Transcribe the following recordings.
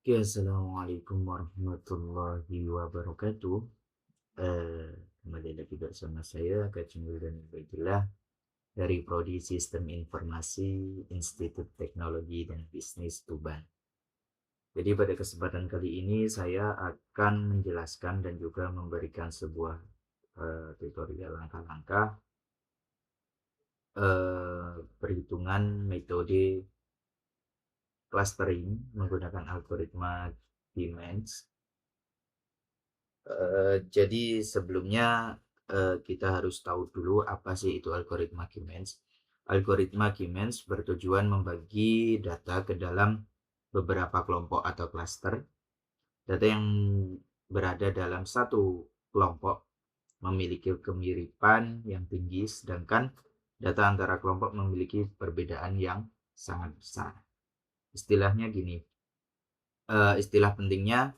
Oke, assalamualaikum warahmatullahi wabarakatuh. Kembali lagi bersama saya Kacung dan Baitullah dari Prodi Sistem Informasi Institut Teknologi dan Bisnis Tuban. Jadi pada kesempatan kali ini saya akan menjelaskan dan juga memberikan sebuah tutorial langkah-langkah perhitungan metode clustering menggunakan algoritma Siemens. Jadi sebelumnya kita harus tahu dulu apa sih itu algoritma Siemens. Algoritma Siemens bertujuan membagi data ke dalam beberapa kelompok atau klaster. Data yang berada dalam satu kelompok memiliki kemiripan yang tinggi, sedangkan data antara kelompok memiliki perbedaan yang sangat besar. Istilahnya gini, istilah pentingnya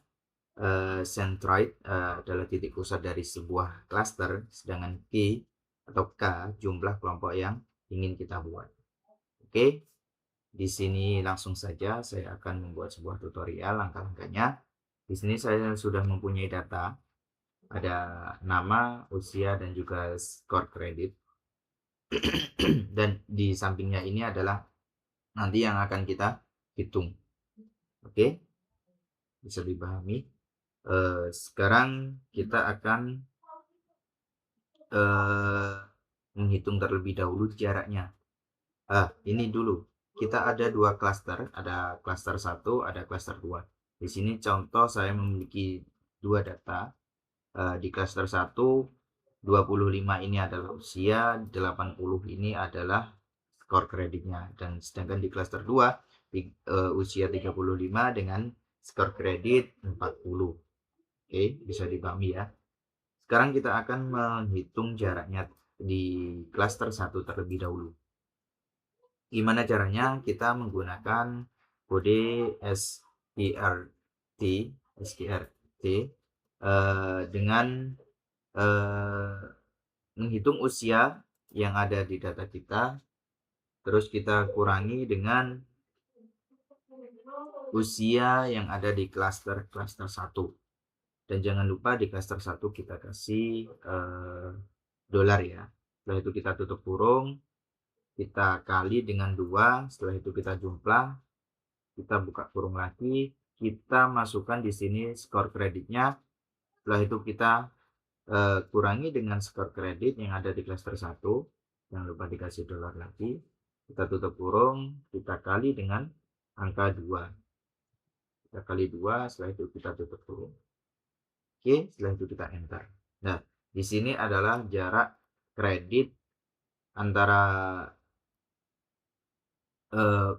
centroid adalah titik pusat dari sebuah cluster, sedangkan K atau K jumlah kelompok yang ingin kita buat. Oke, di sini langsung saja saya akan membuat sebuah tutorial langkah-langkahnya. Di sini saya sudah mempunyai data, ada nama, usia, dan juga skor kredit. Dan di sampingnya ini adalah nanti yang akan kita hitung. Oke, bisa dipahami. Sekarang kita akan menghitung terlebih dahulu jaraknya. Ini dulu. Kita ada dua klaster, ada klaster 1, ada klaster 2. Di sini contoh saya memiliki dua data. Di klaster 1, 25 ini adalah usia, 80 ini adalah skor kreditnya. Dan sedangkan di klaster 2, usia 35 dengan skor kredit 40. Oke, bisa dipahami ya. Sekarang kita akan menghitung jaraknya di klaster 1 terlebih dahulu. Gimana caranya? Kita menggunakan kode SQRT dengan menghitung usia yang ada di data kita, terus kita kurangi dengan usia yang ada di klaster 1. Dan jangan lupa di klaster 1 kita kasih dolar ya. Setelah itu kita tutup kurung, kita kali dengan 2, setelah itu kita jumlah, kita buka kurung lagi, kita masukkan di sini skor kreditnya. Setelah itu kita kurangi dengan skor kredit yang ada di klaster 1. Jangan lupa dikasih dolar lagi. Kita tutup kurung, kita kali dengan angka 2. Kita kali 2, setelah itu kita tutup kurung. Oke, setelah itu kita enter. Nah, di sini adalah jarak kredit antara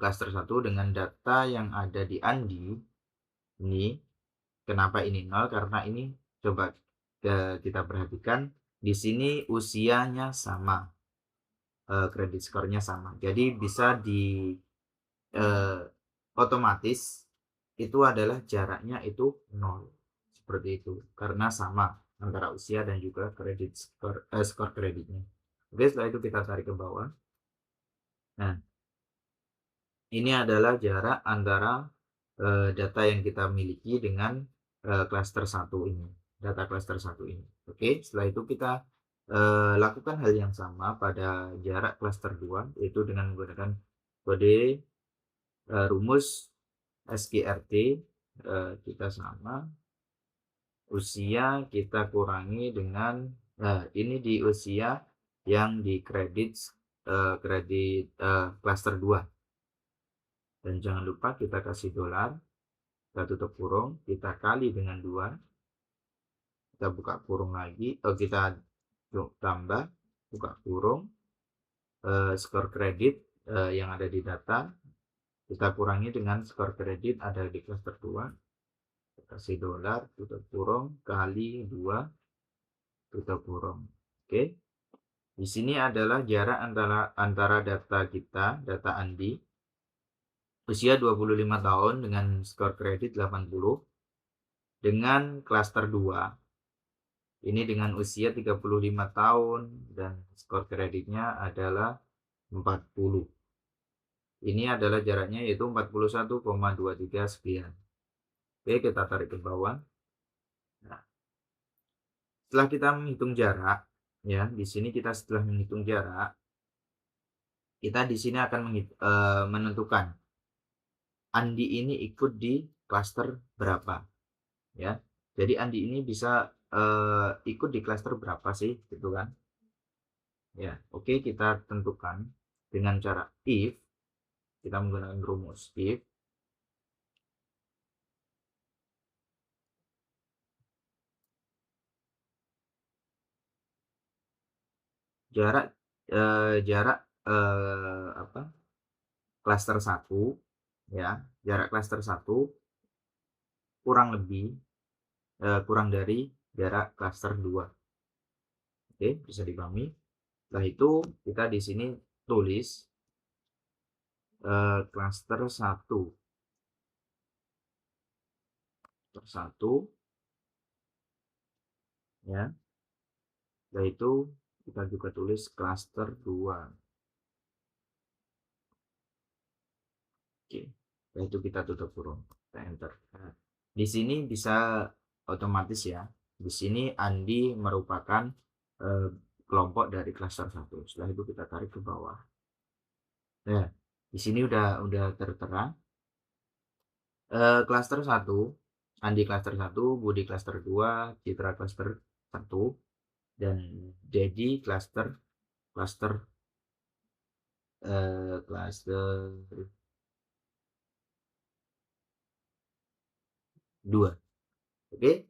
klaster 1 dengan data yang ada di Andi. Ini kenapa ini 0? Karena ini coba kita perhatikan di sini usianya sama, kredit skornya sama. Jadi bisa di otomatis itu adalah jaraknya itu 0. Seperti itu. Karena sama antara usia dan juga kredit skor kreditnya. Oke, setelah itu kita tarik ke bawah. Nah, ini adalah jarak antara data yang kita miliki dengan klaster 1 ini, data klaster 1 ini. Oke, setelah itu kita lakukan hal yang sama pada jarak klaster 2, yaitu dengan menggunakan kode rumus SQRT. Kita sama, usia kita kurangi dengan ini di usia yang di kredit klaster 2. Dan jangan lupa kita kasih dolar, kita tutup kurung, kita kali dengan 2, kita buka kurung lagi, kita tambah, buka kurung, skor kredit yang ada di data, kita kurangi dengan skor kredit ada di klaster 2, kita kasih dolar, tutup kurung, kali 2, tutup kurung. Oke, di sini adalah jarak antara data kita, data Andi, usia 25 tahun dengan skor kredit 80, dengan klaster 2. Ini dengan usia 35 tahun dan skor kreditnya adalah 40. Ini adalah jaraknya yaitu 41,23 sekian. Oke, kita tarik ke bawah. Nah, setelah kita menghitung jarak, ya, di sini kita setelah menghitung jarak, kita di sini akan menentukan Andi ini ikut di klaster berapa, ya. Jadi Andi ini bisa ikut di klaster berapa sih, gitu kan? Ya, oke, kita tentukan dengan cara if, kita menggunakan rumus if jarak jarak apa? Klaster satu, ya. Jarak klaster satu kurang lebih kurang dari jarak klaster 2. Oke, bisa dipahami. Setelah itu kita di sini tulis klaster satu ya. Setelah itu kita juga tulis klaster 2. Oke. Setelah itu kita tutup kurung, kita enter. Nah, di sini bisa otomatis ya. Di sini Andi merupakan eh, kelompok dari klaster satu. Setelah itu kita tarik ke bawah. Nah, di sini udah tertera klaster satu, Andi klaster satu, Budi klaster 2, Citra klaster satu, dan Dedi klaster klaster klaster 2. Oke.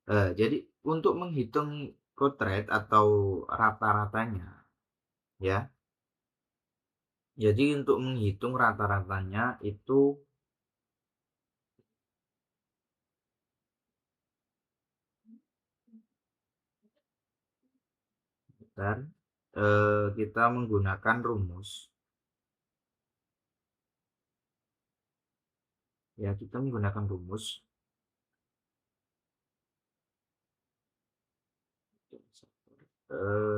Jadi untuk menghitung growth rate atau rata-ratanya, ya. Jadi untuk menghitung rata-ratanya itu bentar, kita menggunakan rumus, ya, kita menggunakan rumus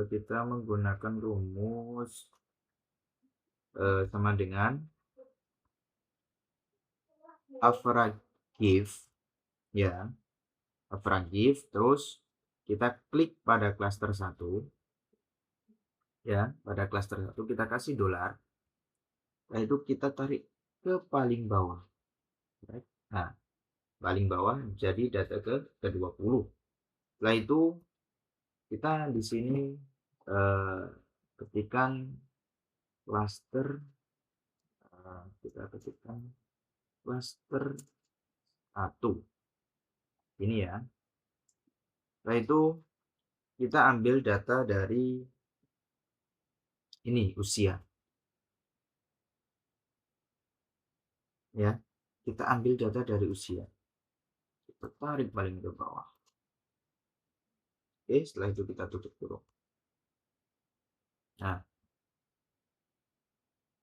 kita menggunakan rumus sama dengan average give, ya, average give, terus kita klik pada klaster satu, ya, pada klaster satu kita kasih dolar, setelah itu kita tarik ke paling bawah, right? Nah, paling bawah jadi data ke 20. Setelah itu kita di sini eh, ketikkan cluster, kita ketikkan cluster 1 ini, ya. Setelah itu kita ambil data dari ini usia, ya. Kita ambil data dari usia, kita tarik paling ke bawah. Oke, setelah itu kita tutup kurung. Nah,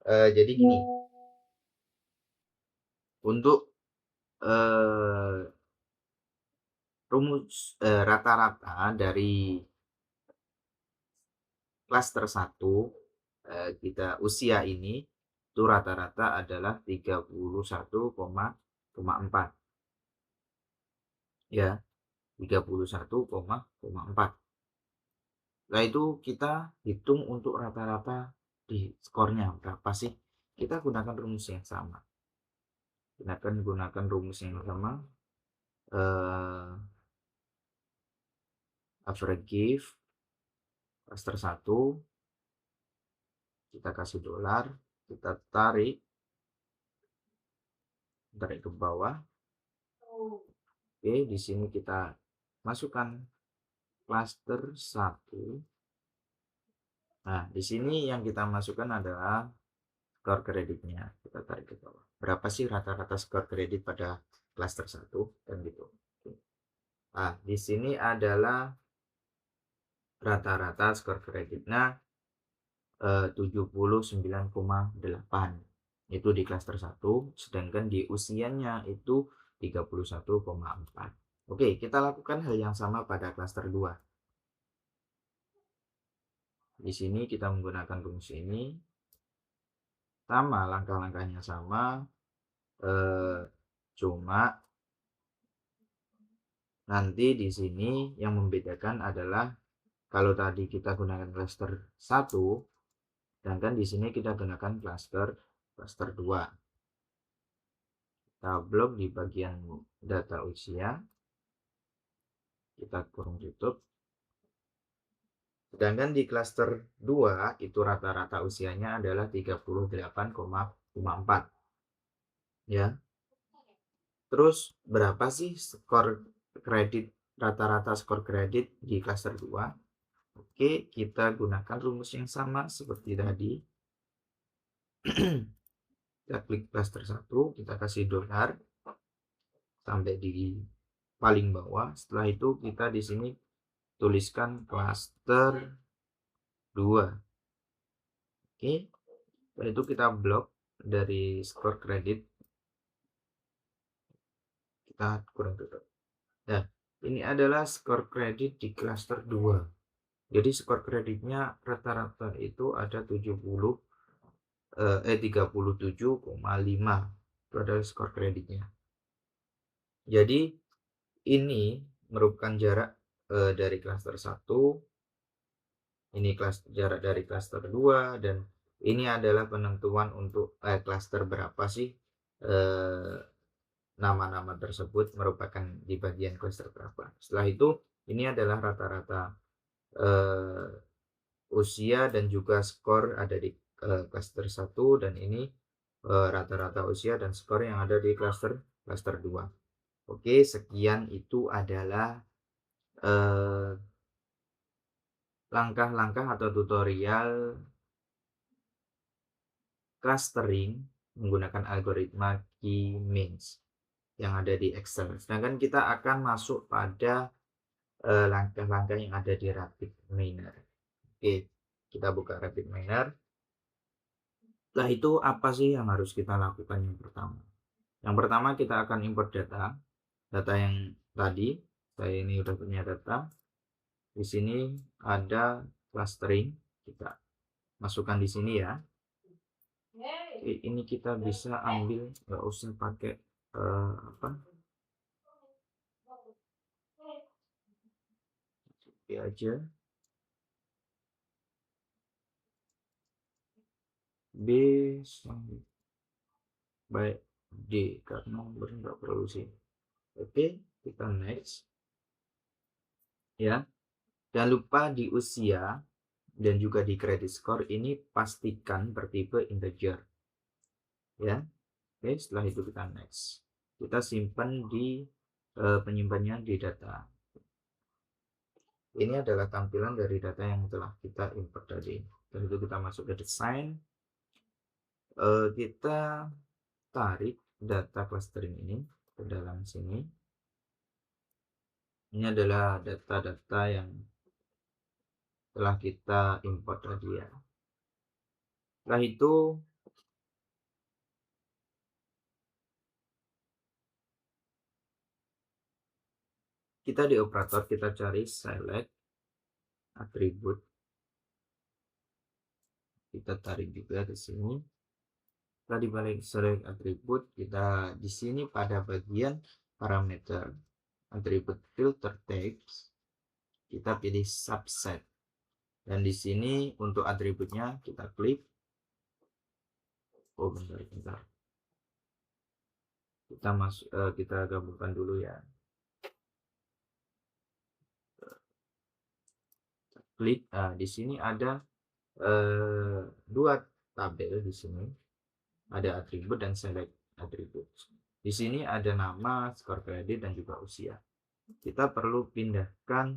jadi gini, untuk rumus rata-rata dari klaster 1 kita usia ini itu rata-rata adalah 31,4, ya, 31,4. Setelah itu kita hitung untuk rata-rata di skornya berapa sih, kita gunakan rumus yang sama, gunakan rumus yang sama, average give cluster 1, kita kasih dolar, kita tarik ke bawah. Oke, di sini kita masukkan cluster 1. Nah, di sini yang kita masukkan adalah skor kreditnya. Kita tarik ke bawah. Berapa sih rata-rata skor kredit pada cluster 1 dan gitu. Nah, di sini adalah rata-rata skor kreditnya 79,8. Itu di cluster 1, sedangkan di usianya itu 31,4. Oke, kita lakukan hal yang sama pada cluster 2. Di sini kita menggunakan rumus ini, sama langkah-langkahnya sama, cuma Nanti di sini yang membedakan adalah kalau tadi kita gunakan cluster 1, sedangkan di sini kita gunakan cluster 2. Kita blok di bagian data usia, kita kurung tutup. Sedangkan di cluster 2 itu rata-rata usianya adalah 38,54 ya. Terus berapa sih skor kredit, rata-rata skor kredit di cluster 2? Oke, kita gunakan rumus yang sama seperti tadi. Kita klik cluster 1, kita kasih dolar sampai di paling bawah. Setelah itu kita di sini tuliskan cluster 2. Oke. Setelah itu kita blok dari skor kredit. Kita kurang tutup. Nah, ini adalah skor kredit di cluster 2. Jadi skor kreditnya rata-rata itu ada 37,5. Itu adalah skor kreditnya. Jadi ini merupakan jarak dari cluster 1, ini jarak dari cluster 2, dan ini adalah penentuan untuk cluster berapa sih nama-nama tersebut merupakan di bagian cluster berapa. Setelah itu ini adalah rata-rata usia dan juga skor ada di cluster 1, dan ini rata-rata usia dan skor yang ada di cluster 2. Oke, sekian itu adalah langkah-langkah atau tutorial clustering menggunakan algoritma K-means yang ada di Excel. Sedangkan kita akan masuk pada langkah-langkah yang ada di Rapid Miner. Oke, kita buka Rapid Miner. Setelah itu apa sih yang harus kita lakukan yang pertama? Yang pertama kita akan import data yang tadi. Saya ini udah punya data. Di sini ada clustering, kita masukkan di sini ya. Oke, ini kita bisa ambil, nggak usah pakai apa? Oke aja. B sampai by D karena nggak perlu sih. Oke, kita next ya. Jangan lupa di usia dan juga di credit score ini pastikan bertipe integer ya. Oke, setelah itu kita next. Kita simpan di penyimpannya di data. Ini adalah tampilan dari data yang telah kita import tadi. Setelah itu kita masuk ke design. Kita tarik data clustering ini ke dalam sini. Ini adalah data-data yang telah kita import tadi ya. Setelah itu kita di operator kita cari select atribut. Kita tarik juga ke sini. Kita di balik select atribut, kita di sini pada bagian parameter atribut filter text, kita pilih subset. Dan di sini untuk atributnya kita klik. Oh, bentar. Kita kita gabungkan dulu ya. Klik. Nah, di sini ada dua tabel di sini. Ada atribut dan select atribut. Di sini ada nama, skor kredit, dan juga usia. Kita perlu pindahkan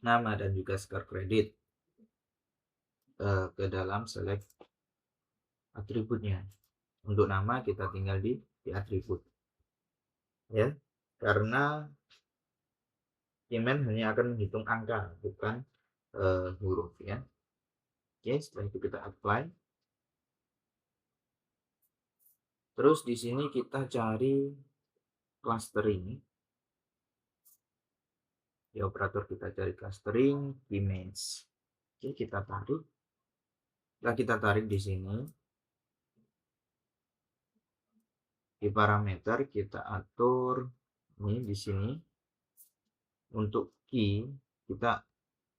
nama dan juga skor kredit ke dalam select atributnya. Untuk nama kita tinggal di atribut ya, karena Keyman hanya akan menghitung angka bukan huruf ya. Oke, setelah itu kita apply. Terus di sini kita cari clustering. Di operator kita cari clustering image. Oke, kita tarik. Setelah kita tarik di sini, di parameter kita atur ini di sini Untuk key kita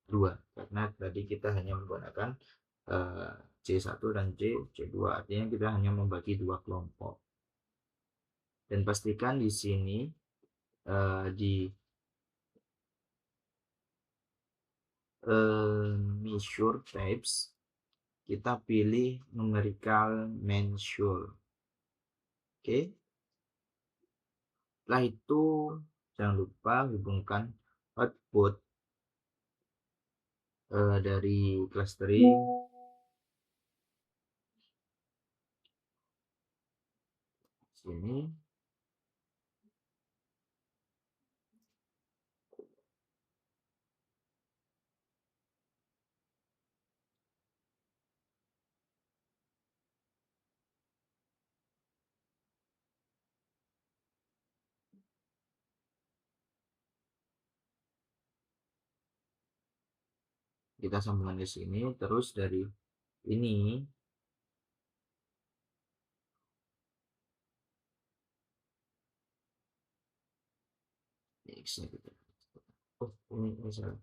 2 karena tadi kita hanya menggunakan C1 dan C2, artinya kita hanya membagi 2 kelompok. Dan pastikan di sini di measure types kita pilih numerical measure. Oke. Setelah itu jangan lupa hubungkan output dari clustering sini. Kita sambungkan di sini, terus dari ini X-nya kita. Oh, ini misalnya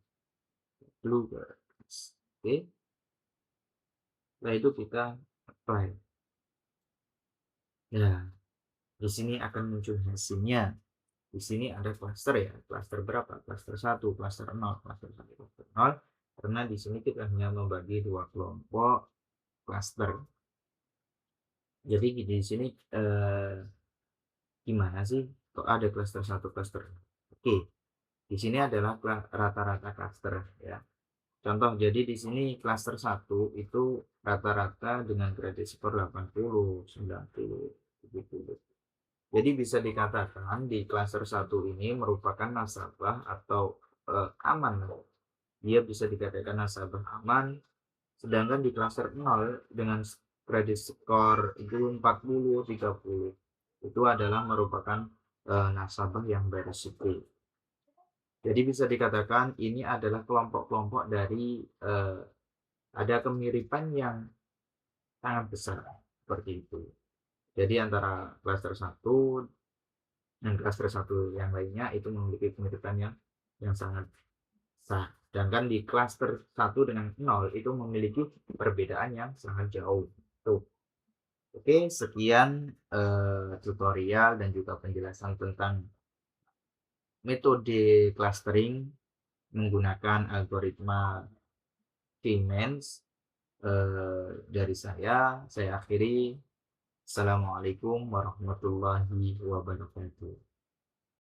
blue birds. Oke. Setelah itu kita apply. Ya, di sini akan muncul hasilnya. Di sini ada cluster ya, cluster berapa? Cluster 1, cluster 0, cluster 1, cluster 0. Karena di sini kita hanya membagi 2 kelompok cluster. Jadi di sini gimana sih kok ada cluster 1, cluster 0? Oke, di sini adalah rata-rata cluster ya. Contoh, jadi di sini cluster 1 itu rata-rata dengan kredit skor 80, 90, 70. Jadi bisa dikatakan di cluster 1 ini merupakan nasabah atau aman. Dia bisa dikatakan nasabah aman, sedangkan di cluster 0 dengan kredit skor itu 40, 30 itu adalah merupakan nasabah yang berisiko. Jadi bisa dikatakan ini adalah kelompok-kelompok dari ada kemiripan yang sangat besar seperti itu. Jadi antara cluster 1 dan cluster 1 yang lainnya itu memiliki kemiripan yang sangat besar. Sedangkan di cluster 1 dengan 0 itu memiliki perbedaan yang sangat jauh. Tuh. Oke, sekian tutorial dan juga penjelasan tentang metode clustering menggunakan algoritma K-means dari saya akhiri. Assalamualaikum warahmatullahi wabarakatuh.